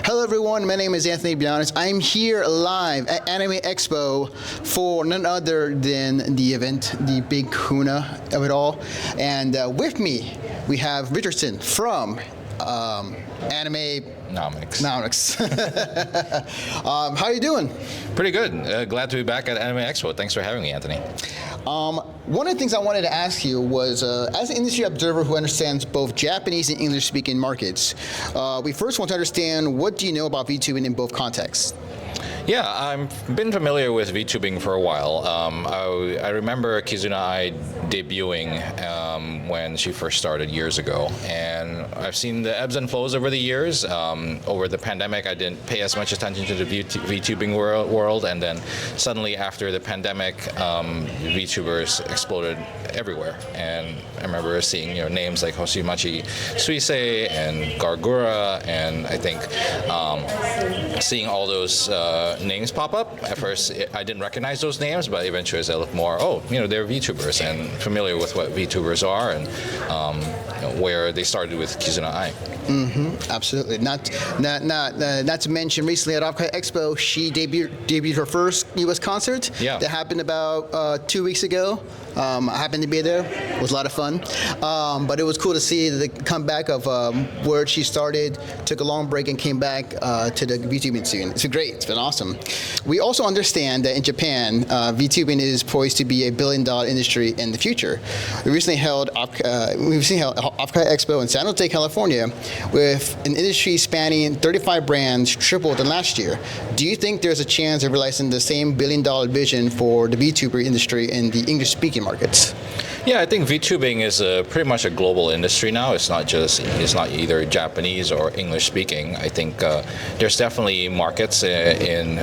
Hello everyone, my name is Anthony Bionis. I'm here live at Anime Expo for none other than the event, the big kahuna of it all. And with me, we have Richardson from Animenomics. How are you doing? Pretty good. Glad to be back at Anime Expo. Thanks for having me, Anthony. One of the things I wanted to ask you was, as an industry observer who understands both Japanese and English-speaking markets, we first want to understand, what do you know about VTubing in both contexts? Yeah, I've been familiar with VTubing for a while. I remember Kizuna Ai debuting when she first started years ago, and I've seen the ebbs and flows over the years. Over the pandemic, I didn't pay as much attention to the VTubing world, and then suddenly after the pandemic, VTubers exploded everywhere. And I remember seeing names like Hoshimachi Suisei and Gargura, and I think seeing all those names pop up. At first, I didn't recognize those names, but eventually as I looked more, they're VTubers, and familiar with what VTubers are, and where they started with Kizuna Ai. Absolutely. Not to mention, recently at Anime Expo, she debuted her first U.S. concert. Yeah. That happened about 2 weeks ago. I happened to be there. It was a lot of fun. But it was cool to see the comeback of where she started, took a long break, and came back to the VTubing scene. It's great. It's been awesome. We also understand that in Japan, VTubing is poised to be a billion-dollar industry in the future. We recently held Anime Expo in San Jose, California, with an industry spanning 35 brands, triple than last year. Do you think there's a chance of realizing the same billion-dollar vision for the VTuber industry in the English-speaking markets? Yeah, I think VTubing is pretty much a global industry now. It's not either Japanese or English speaking. I think there's definitely markets in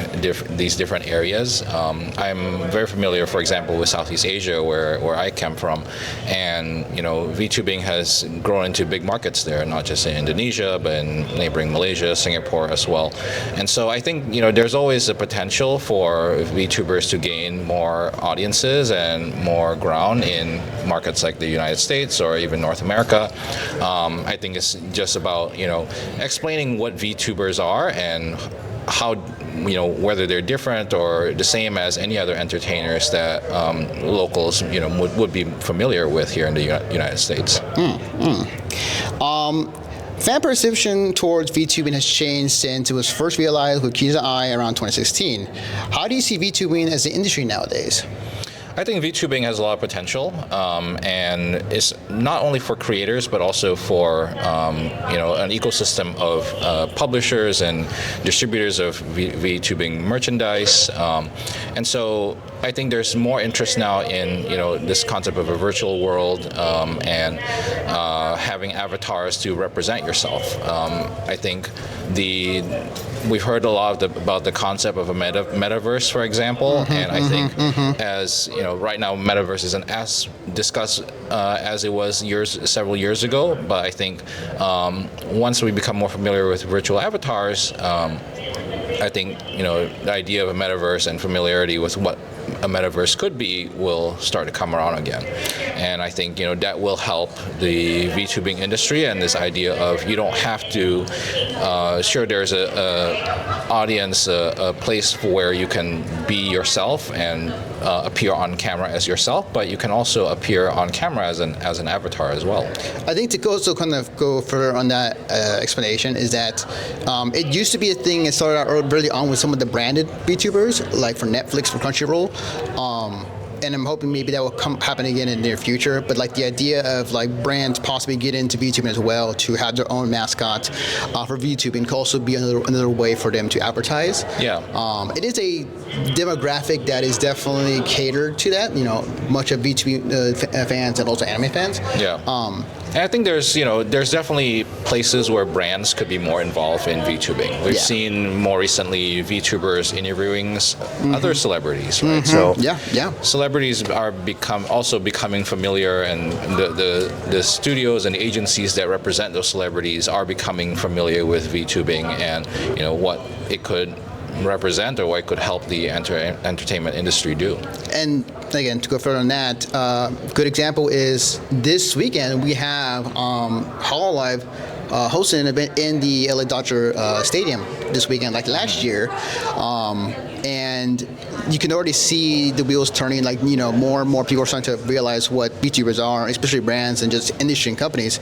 these different areas. I'm very familiar, for example, with Southeast Asia, where I come from, and VTubing has grown into big markets there, not just in Indonesia, but in neighboring Malaysia, Singapore as well. And so I think there's always a potential for VTubers to gain more audiences and more ground in markets like the United States or even North America. I think it's just about explaining what VTubers are and how whether they're different or the same as any other entertainers that locals would be familiar with here in the United States. Fan perception towards VTubing has changed since it was first realized with Kizuna Ai around 2016. How do you see VTubing as an industry nowadays? I think VTubing has a lot of potential, and it's not only for creators, but also for an ecosystem of publishers and distributors of VTubing merchandise. And so I think there's more interest now in this concept of a virtual world and having avatars to represent yourself. I think we've heard a lot about the concept of a metaverse, for example, and I think as right now, metaverse isn't as discussed as it was several years ago. But I think once we become more familiar with virtual avatars, I think the idea of a metaverse and familiarity with what a metaverse could be will start to come around again. And I think that will help the VTubing industry, and this idea of you don't have to sure there's a audience, a place where you can be yourself and appear on camera as yourself, but you can also appear on camera as an avatar as well. I think to go further on that explanation is that it used to be a thing. It started out early on with some of the branded VTubers, like for Netflix, for Crunchyroll. And I'm hoping maybe that will happen again in the near future. But like the idea of brands possibly get into VTubing as well, to have their own mascot for VTubing, could also be another way for them to advertise. Yeah. It is a demographic that is definitely catered to that. Much of VTubing fans and also anime fans. Yeah. And I think there's definitely places where brands could be more involved in VTubing. We've seen more recently VTubers interviewing other celebrities, right? So celebrities are also becoming familiar, and the studios and agencies that represent those celebrities are becoming familiar with VTubing and what it could represent or what could help the entertainment industry do. And again, to go further on that, good example is this weekend we have Hololive hosting an event in the LA Dodger Stadium this weekend, like last year, and you can already see the wheels turning. Like, more and more people are starting to realize what VTubers are, especially brands and just industry and companies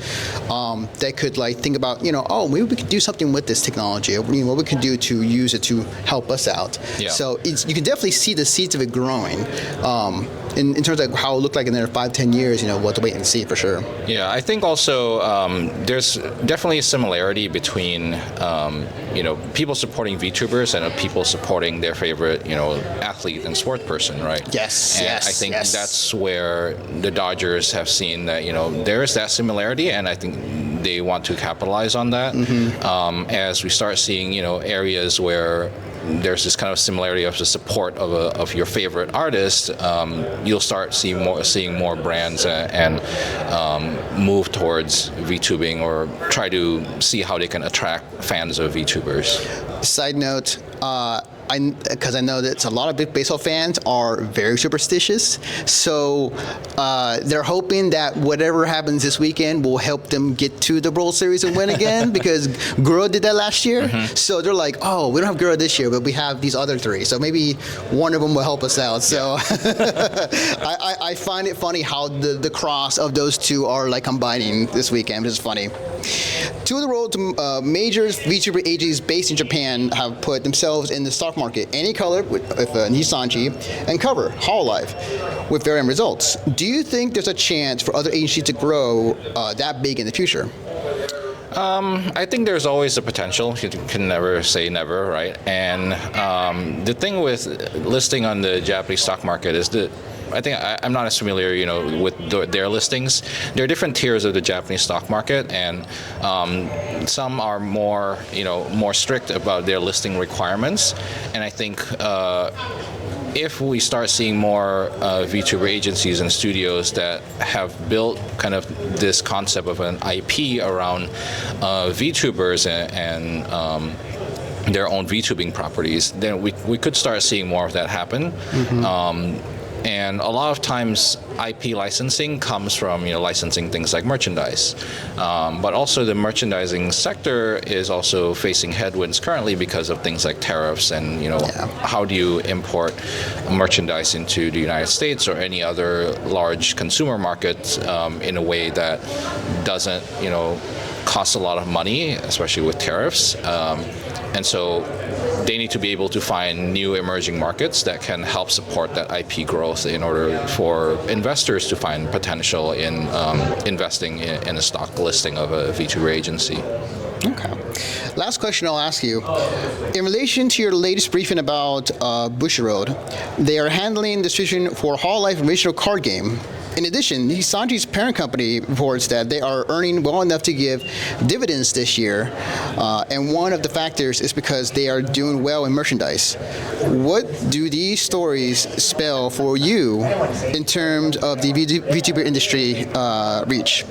that could like think about, oh, maybe we could do something with this technology, or what we can do to use it to help us out. Yeah. So you can definitely see the seeds of it growing. In terms of how it looked like in the 5-10 years, we'll have to wait and see for sure. Yeah, I think also there's definitely a similarity between people supporting VTubers and people supporting their favorite athlete and sport person, right? Yes, and yes. I think yes. that's where the Dodgers have seen that there is that similarity, and I think they want to capitalize on that. As we start seeing areas where there's this kind of similarity of the support of your favorite artist, you'll start seeing more brands and move towards VTubing or try to see how they can attract fans of VTubers. Side note, because I know that a lot of big baseball fans are very superstitious, so they're hoping that whatever happens this weekend will help them get to the World Series and win again, because Gura did that last year. So they're like, oh, we don't have Gura this year, but we have these other three, so maybe one of them will help us out. So I find it funny how the cross of those two are like combining this weekend, which is funny. Two of the world's major VTuber agencies based in Japan have put themselves in the stock market, Anycolor with Nisanji, and Cover, Hololive, with varying results. Do you think there's a chance for other agencies to grow that big in the future? I think there's always a potential. You can never say never, right? And the thing with listing on the Japanese stock market is that I think I'm not as familiar, with their listings. There are different tiers of the Japanese stock market, and some are more strict about their listing requirements. And I think if we start seeing more VTuber agencies and studios that have built kind of this concept of an IP around VTubers and their own VTubing properties, then we could start seeing more of that happen. And a lot of times IP licensing comes from licensing things like merchandise, but also the merchandising sector is also facing headwinds currently because of things like tariffs and how do you import merchandise into the United States or any other large consumer market in a way that doesn't cost a lot of money, especially with tariffs. And so they need to be able to find new emerging markets that can help support that IP growth in order for investors to find potential in investing in a stock listing of a VTuber agency. Okay. Last question I'll ask you. In relation to your latest briefing about Bushiroad, they are handling distribution for Hololive original card game. In addition, Nisanji's parent company reports that they are earning well enough to give dividends this year, and one of the factors is because they are doing well in merchandise. What do these stories spell for you in terms of the VTuber industry reach?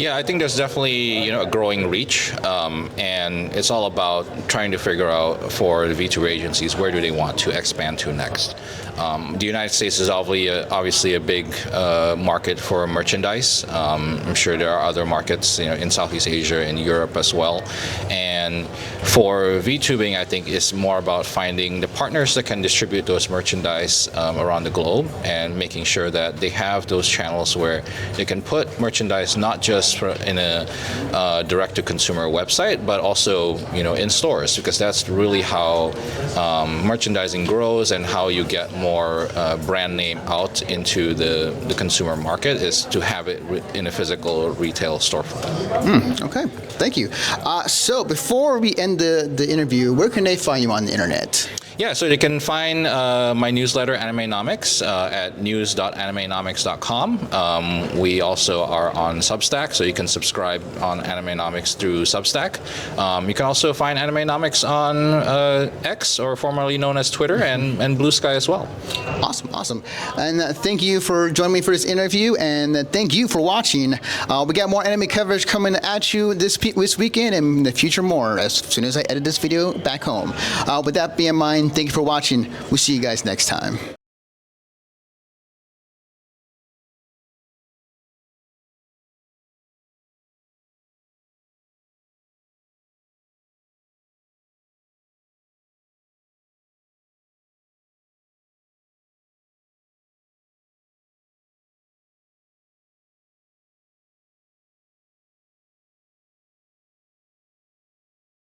Yeah, I think there's definitely a growing reach, and it's all about trying to figure out for the VTuber agencies where do they want to expand to next. The United States is obviously a big market for merchandise. I'm sure there are other markets in Southeast Asia and Europe as well. And for VTubing, I think it's more about finding the partners that can distribute those merchandise around the globe and making sure that they have those channels where they can put merchandise not just in a direct-to-consumer website, but also in stores, because that's really how merchandising grows and how you get more brand name out into the consumer market is to have it in a physical retail storefront. Okay, thank you. So before we end the interview, where can they find you on the internet? Yeah, so they can find my newsletter, Animenomics, at news.animenomics.com. We also are on Substack, so you can subscribe on Animenomics through Substack. You can also find Animenomics on X, or formerly known as Twitter, and Blue Sky as well. Awesome. And thank you for joining me for this interview, and thank you for watching. We got more anime coverage coming at you this weekend, and in the future more, as soon as I edit this video back home. With that being in mind, thank you for watching. We'll see you guys next time.